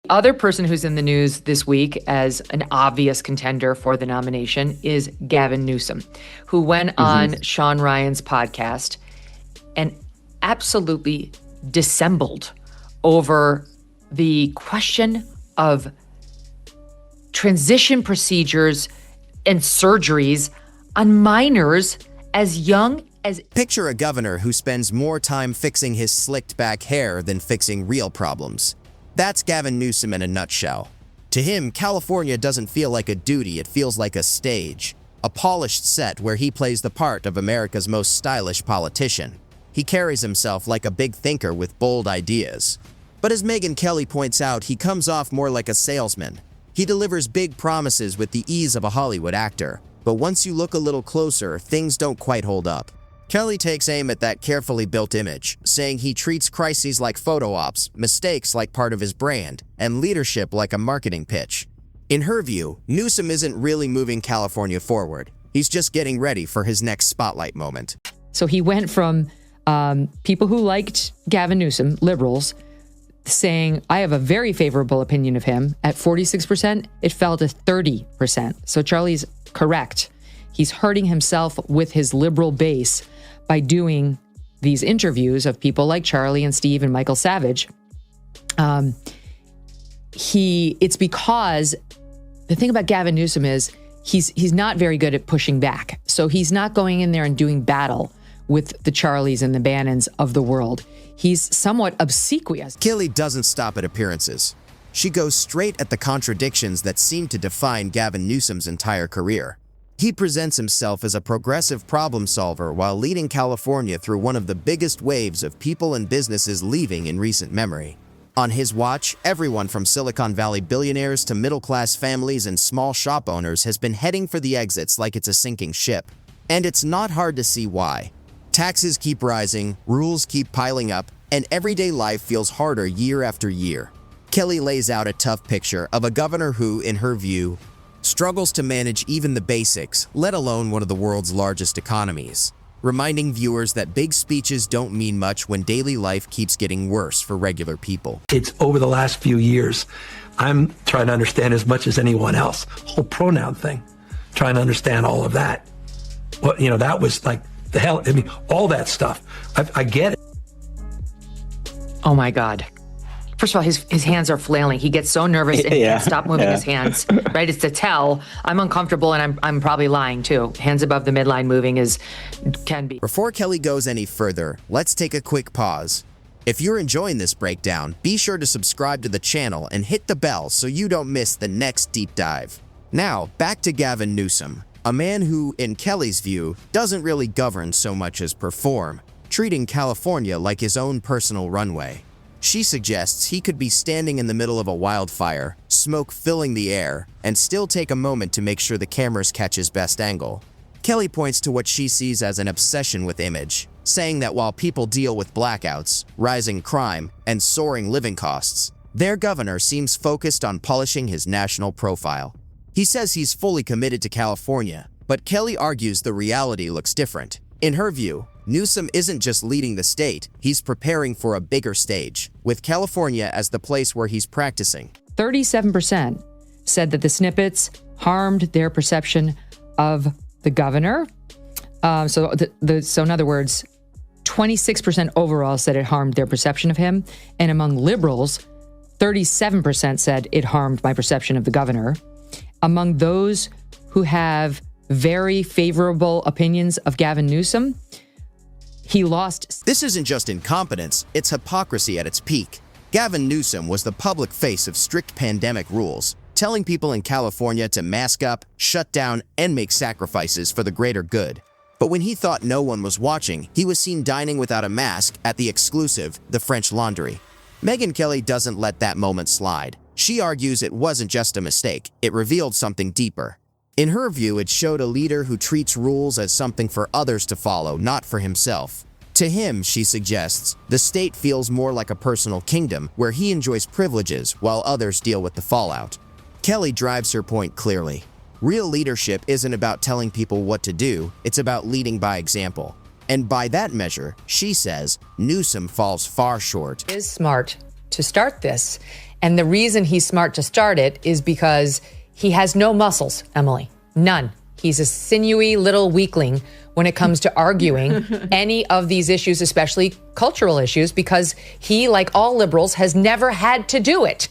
Other person who's in the news this week as an obvious contender for the nomination is Gavin Newsom, who went on Sean Ryan's podcast and absolutely dissembled over the question of transition procedures and surgeries on minors as young as... Picture a governor who spends more time fixing his slicked back hair than fixing real problems. That's Gavin Newsom in a nutshell. To him, California doesn't feel like a duty, it feels like a stage. A polished set where he plays the part of America's most stylish politician. He carries himself like a big thinker with bold ideas. But as Megyn Kelly points out, he comes off more like a salesman. He delivers big promises with the ease of a Hollywood actor. But once you look a little closer, things don't quite hold up. Kelly takes aim at that carefully built image, saying he treats crises like photo ops, mistakes like part of his brand, and leadership like a marketing pitch. In her view, Newsom isn't really moving California forward. He's just getting ready for his next spotlight moment. So he went from people who liked Gavin Newsom, liberals, saying, I have a very favorable opinion of him. At 46%, it fell to 30%. So Charlie's correct. He's hurting himself with his liberal base by doing these interviews of people like Charlie and Steve and Michael Savage. It's because the thing about Gavin Newsom is he's not very good at pushing back. So he's not going in there and doing battle with the Charlies and the Bannons of the world. He's somewhat obsequious. Kelly doesn't stop at appearances. She goes straight at the contradictions that seem to define Gavin Newsom's entire career. He presents himself as a progressive problem solver while leading California through one of the biggest waves of people and businesses leaving in recent memory. On his watch, everyone from Silicon Valley billionaires to middle-class families and small shop owners has been heading for the exits like it's a sinking ship. And it's not hard to see why. Taxes keep rising, rules keep piling up, and everyday life feels harder year after year. Kelly lays out a tough picture of a governor who, in her view, struggles to manage even the basics, let alone one of the world's largest economies, reminding viewers that big speeches don't mean much when daily life keeps getting worse for regular people. It's over the last few years, I'm trying to understand as much as anyone else. Whole pronoun thing, trying to understand all of that. Well, that was like the hell. I mean, all that stuff. I get it. Oh my God. First of all, his hands are flailing. He gets so nervous and he can't stop moving his hands, right? It's to tell I'm uncomfortable and I'm probably lying too. Hands above the midline moving can be. Before Kelly goes any further, let's take a quick pause. If you're enjoying this breakdown, be sure to subscribe to the channel and hit the bell so you don't miss the next deep dive. Now, back to Gavin Newsom, a man who, in Kelly's view, doesn't really govern so much as perform, treating California like his own personal runway. She suggests he could be standing in the middle of a wildfire, smoke filling the air, and still take a moment to make sure the cameras catch his best angle. Kelly points to what she sees as an obsession with image, saying that while people deal with blackouts, rising crime, and soaring living costs, their governor seems focused on polishing his national profile. He says he's fully committed to California, but Kelly argues the reality looks different. In her view, Newsom isn't just leading the state, he's preparing for a bigger stage, with California as the place where he's practicing. 37% said that the snippets harmed their perception of the governor. So in other words, 26% overall said it harmed their perception of him. And among liberals, 37% said it harmed my perception of the governor. Among those who have very favorable opinions of Gavin Newsom, he lost. This isn't just incompetence, it's hypocrisy at its peak. Gavin Newsom was the public face of strict pandemic rules, telling people in California to mask up, shut down, and make sacrifices for the greater good. But when he thought no one was watching, he was seen dining without a mask at the exclusive The French Laundry. Megyn Kelly doesn't let that moment slide. She argues it wasn't just a mistake, it revealed something deeper. In her view, it showed a leader who treats rules as something for others to follow, not for himself. To him, she suggests, the state feels more like a personal kingdom where he enjoys privileges while others deal with the fallout. Kelly drives her point clearly. Real leadership isn't about telling people what to do, it's about leading by example. And by that measure, she says, Newsom falls far short. It is smart to start this And the reason he's smart to start it is because he has no muscles, Emily. None. He's a sinewy little weakling when it comes to arguing any of these issues, especially cultural issues, because he, like all liberals, has never had to do it.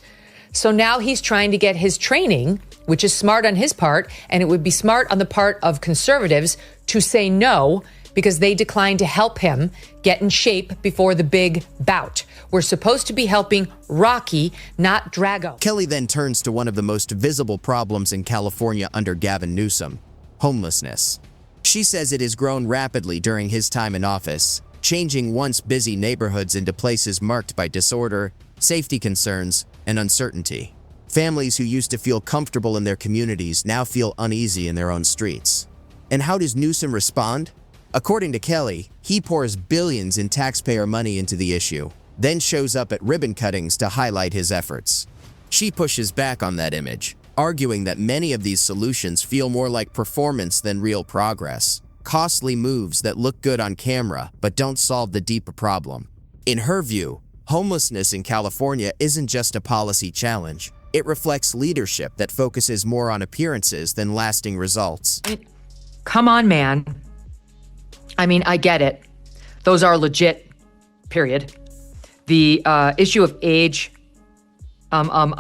So now he's trying to get his training, which is smart on his part, and it would be smart on the part of conservatives to say no, because they declined to help him get in shape before the big bout. We're supposed to be helping Rocky, not Drago. Kelly then turns to one of the most visible problems in California under Gavin Newsom: homelessness. She says it has grown rapidly during his time in office, changing once busy neighborhoods into places marked by disorder, safety concerns, and uncertainty. Families who used to feel comfortable in their communities now feel uneasy in their own streets. And how does Newsom respond? According to Kelly, he pours billions in taxpayer money into the issue, then shows up at ribbon cuttings to highlight his efforts. She pushes back on that image, arguing that many of these solutions feel more like performance than real progress, costly moves that look good on camera but don't solve the deeper problem. In her view, homelessness in California isn't just a policy challenge. It reflects leadership that focuses more on appearances than lasting results. Come on, man. I mean, I get it. Those are legit, period. The issue of age, and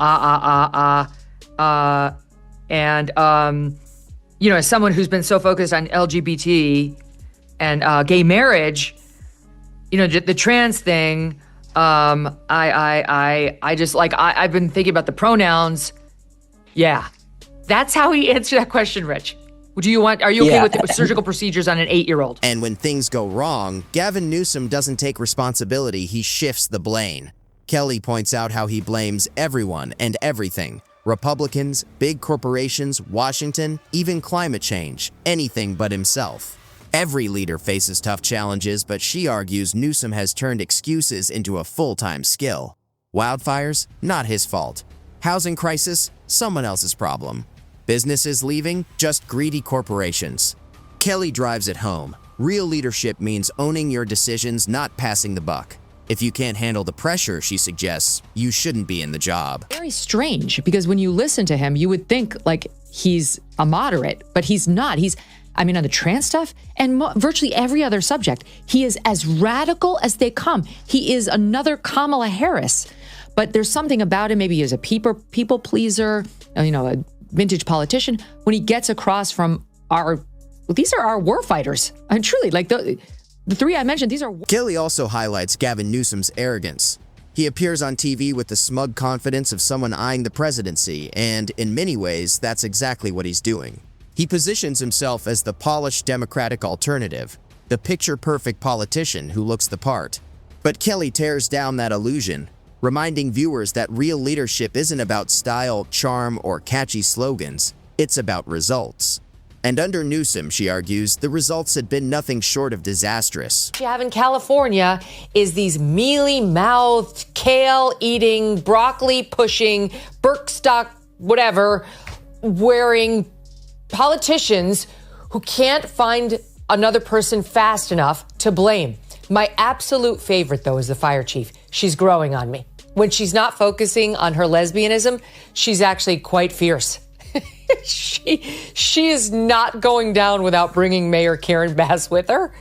as someone who's been so focused on LGBT and gay marriage, the trans thing, I just like, I've been thinking about the pronouns. Yeah. That's how he answered that question, Rich. Are you okay with the surgical procedures on an 8-year-old? And when things go wrong, Gavin Newsom doesn't take responsibility, he shifts the blame. Kelly points out how he blames everyone and everything: Republicans, big corporations, Washington, even climate change, anything but himself. Every leader faces tough challenges, but she argues Newsom has turned excuses into a full-time skill. Wildfires? Not his fault. Housing crisis? Someone else's problem. Businesses leaving? Just greedy corporations. Kelly drives it home. Real leadership means owning your decisions, not passing the buck. If you can't handle the pressure, she suggests, you shouldn't be in the job. Very strange, because when you listen to him, you would think like he's a moderate, but he's not. On the trans stuff and virtually every other subject, he is as radical as they come. He is another Kamala Harris. But there's something about him, maybe he's a people pleaser, a vintage politician, when he gets across from these are our war fighters. And truly, like the three I mentioned, these are... Kelly also highlights Gavin Newsom's arrogance. He appears on TV with the smug confidence of someone eyeing the presidency, and in many ways, that's exactly what he's doing. He positions himself as the polished Democratic alternative, the picture-perfect politician who looks the part. But Kelly tears down that illusion, reminding viewers that real leadership isn't about style, charm, or catchy slogans. It's about results. And under Newsom, she argues, the results had been nothing short of disastrous. What you have in California is these mealy-mouthed, kale-eating, broccoli-pushing, Birkenstock, whatever, wearing politicians who can't find another person fast enough to blame. My absolute favorite, though, is the fire chief. She's growing on me. When she's not focusing on her lesbianism, she's actually quite fierce. She is not going down without bringing Mayor Karen Bass with her.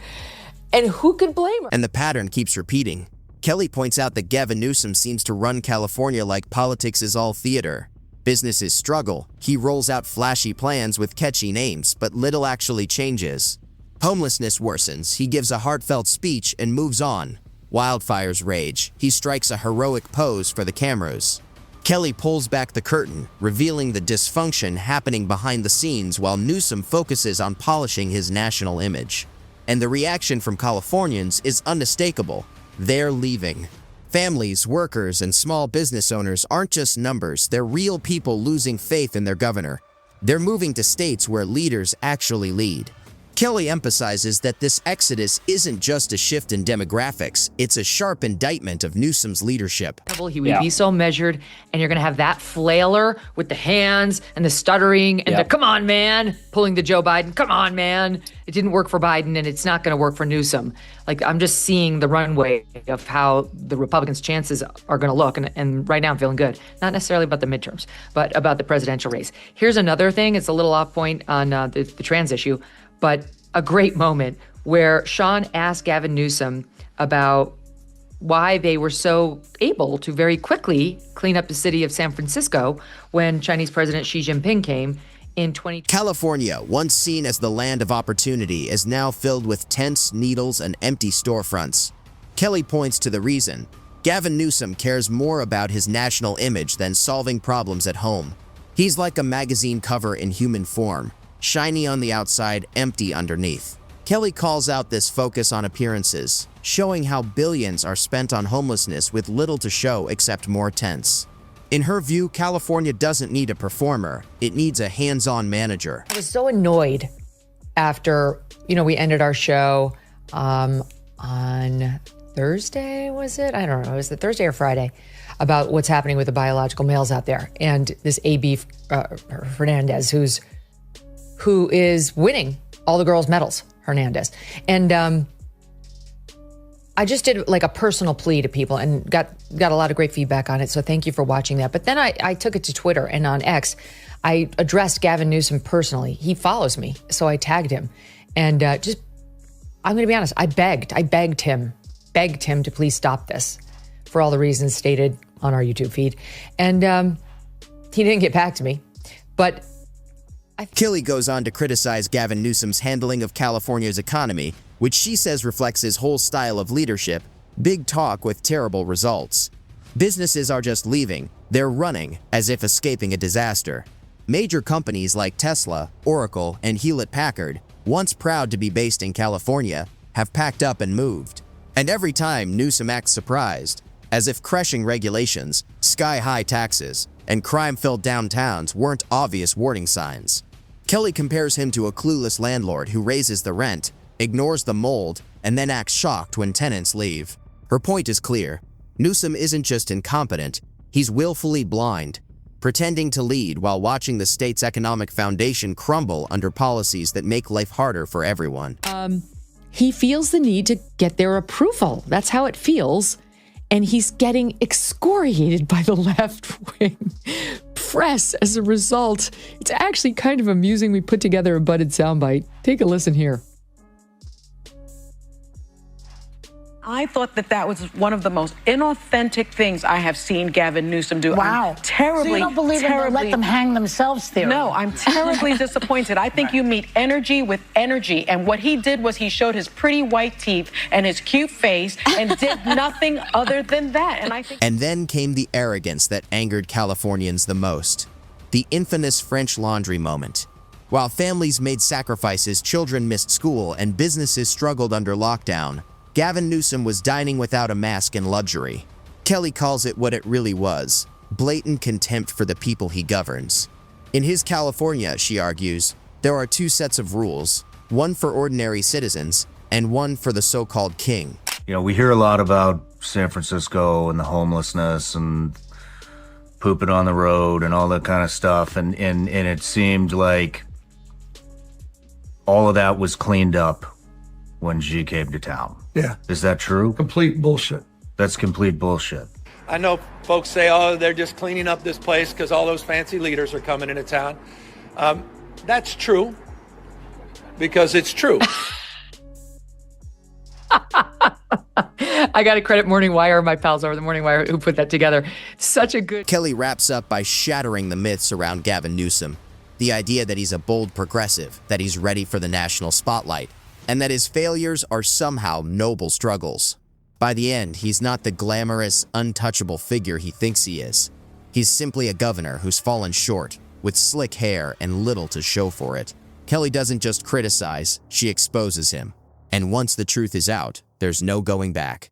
And who could blame her? And the pattern keeps repeating. Kelly points out that Gavin Newsom seems to run California like politics is all theater. Businesses struggle. He rolls out flashy plans with catchy names, but little actually changes. Homelessness worsens. He gives a heartfelt speech and moves on. Wildfires rage. He strikes a heroic pose for the cameras. Kelly pulls back the curtain, revealing the dysfunction happening behind the scenes while Newsom focuses on polishing his national image. And the reaction from Californians is unmistakable. They're leaving. Families, workers, and small business owners aren't just numbers, they're real people losing faith in their governor. They're moving to states where leaders actually lead. Kelly emphasizes that this exodus isn't just a shift in demographics, it's a sharp indictment of Newsom's leadership. He would be so measured, and you're going to have that flailer with the hands and the stuttering and the come on, man, pulling the Joe Biden, come on, man. It didn't work for Biden, and it's not going to work for Newsom. Like, I'm just seeing the runway of how the Republicans' chances are going to look, and right now I'm feeling good. Not necessarily about the midterms, but about the presidential race. Here's another thing. It's a little off point on the trans issue, but a great moment where Sean asked Gavin Newsom about why they were so able to very quickly clean up the city of San Francisco when Chinese President Xi Jinping came in 2020. California, once seen as the land of opportunity, is now filled with tents, needles, and empty storefronts. Kelly points to the reason. Gavin Newsom cares more about his national image than solving problems at home. He's like a magazine cover in human form. Shiny on the outside, empty underneath. Kelly calls out this focus on appearances, showing how billions are spent on homelessness with little to show except more tents. In her view, California doesn't need a performer, it needs a hands-on manager. I was so annoyed after, we ended our show on Thursday, was it? I don't know, was it Thursday or Friday? About what's happening with the biological males out there. And this A.B. Fernandez, who is winning all the girls' medals, Hernandez. And I just did like a personal plea to people and got a lot of great feedback on it. So thank you for watching that. But then I took it to Twitter, and on X, I addressed Gavin Newsom personally. He follows me, so I tagged him. And I'm going to be honest, I begged him to please stop this for all the reasons stated on our YouTube feed. And he didn't get back to me. But Kelly goes on to criticize Gavin Newsom's handling of California's economy, which she says reflects his whole style of leadership, big talk with terrible results. Businesses are just leaving, they're running as if escaping a disaster. Major companies like Tesla, Oracle, and Hewlett-Packard, once proud to be based in California, have packed up and moved. And every time Newsom acts surprised, as if crushing regulations, sky-high taxes, and crime-filled downtowns weren't obvious warning signs. Kelly compares him to a clueless landlord who raises the rent, ignores the mold, and then acts shocked when tenants leave. Her point is clear. Newsom isn't just incompetent, he's willfully blind, pretending to lead while watching the state's economic foundation crumble under policies that make life harder for everyone. He feels the need to get their approval. That's how it feels. And he's getting excoriated by the left-wing press as a result. It's actually kind of amusing. We put together a budded soundbite. Take a listen here. I thought that was one of the most inauthentic things I have seen Gavin Newsom do. Wow. I'm terribly, so you don't believe in the let them hang themselves theory? No, I'm terribly disappointed. I think you meet energy with energy. And what he did was he showed his pretty white teeth and his cute face and did nothing other than that. And then came the arrogance that angered Californians the most. The infamous French Laundry moment. While families made sacrifices, children missed school, and businesses struggled under lockdown, Gavin Newsom was dining without a mask in luxury. Kelly calls it what it really was, blatant contempt for the people he governs. In his California, she argues, there are two sets of rules, one for ordinary citizens and one for the so-called king. We hear a lot about San Francisco and the homelessness and pooping on the road and all that kind of stuff, and it seemed like all of that was cleaned up when Xi came to town. Yeah. Is that true? Complete bullshit. That's complete bullshit. I know folks say, oh, they're just cleaning up this place because all those fancy leaders are coming into town. That's true, because it's true. I got to credit Morning Wire, my pals over the Morning Wire who put that together. Such a good... Kelly wraps up by shattering the myths around Gavin Newsom. The idea that he's a bold progressive, that he's ready for the national spotlight, and that his failures are somehow noble struggles. By the end, he's not the glamorous, untouchable figure he thinks he is. He's simply a governor who's fallen short, with slick hair and little to show for it. Kelly doesn't just criticize, she exposes him. And once the truth is out, there's no going back.